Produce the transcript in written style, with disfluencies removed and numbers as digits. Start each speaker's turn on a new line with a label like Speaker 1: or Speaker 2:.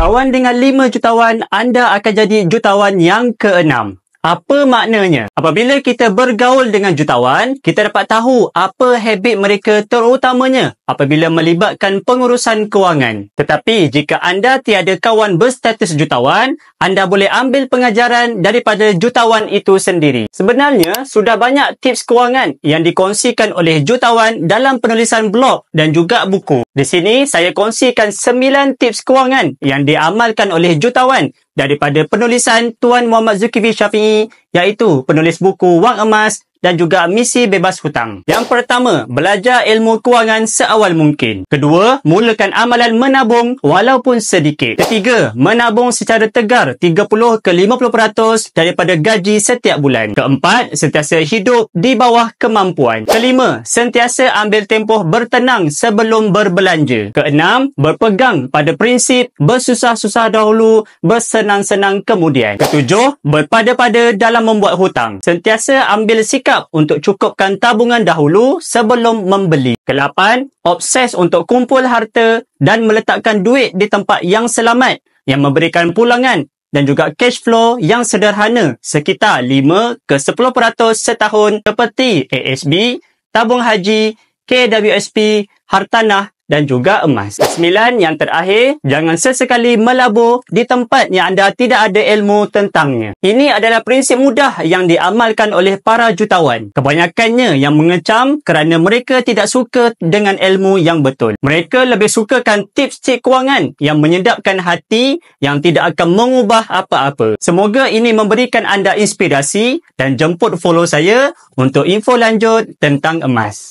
Speaker 1: Kawan dengan 5 jutawan, anda akan jadi jutawan yang ke-6. Apa maknanya? Apabila kita bergaul dengan jutawan, kita dapat tahu apa habit mereka terutamanya apabila melibatkan pengurusan kewangan. Tetapi jika anda tiada kawan berstatus jutawan, anda boleh ambil pengajaran daripada jutawan itu sendiri. Sebenarnya, sudah banyak tips kewangan yang dikongsikan oleh jutawan dalam penulisan blog dan juga buku. Di sini, saya kongsikan 9 tips kewangan yang diamalkan oleh jutawan daripada penulisan Tuan Muhammad Zulkifli Syafiee, iaitu penulis buku Wang Emas dan juga Misi Bebas Hutang. Yang pertama, belajar ilmu kewangan seawal mungkin. Kedua, mulakan amalan menabung walaupun sedikit. Ketiga, menabung secara tegar 30 ke 50% daripada gaji setiap bulan. Keempat, sentiasa hidup di bawah kemampuan. Kelima, sentiasa ambil tempoh bertenang sebelum berbelanja. Keenam, berpegang pada prinsip bersusah-susah dahulu, bersenang-senang kemudian. Ketujuh, berpada-pada dalam membuat hutang. Sentiasa ambil sikap untuk cukupkan tabungan dahulu sebelum membeli. Ke-8, obses untuk kumpul harta dan meletakkan duit di tempat yang selamat yang memberikan pulangan dan juga cash flow yang sederhana sekitar 5 ke 10% setahun seperti ASB, tabung haji, KWSP, hartanah dan juga emas. 9, yang terakhir, jangan sesekali melabur di tempat yang anda tidak ada ilmu tentangnya. Ini adalah prinsip mudah yang diamalkan oleh para jutawan. Kebanyakannya yang mengecam kerana mereka tidak suka dengan ilmu yang betul. Mereka lebih sukakan tips-tips kewangan yang menyedapkan hati yang tidak akan mengubah apa-apa. Semoga ini memberikan anda inspirasi dan jemput follow saya untuk info lanjut tentang emas.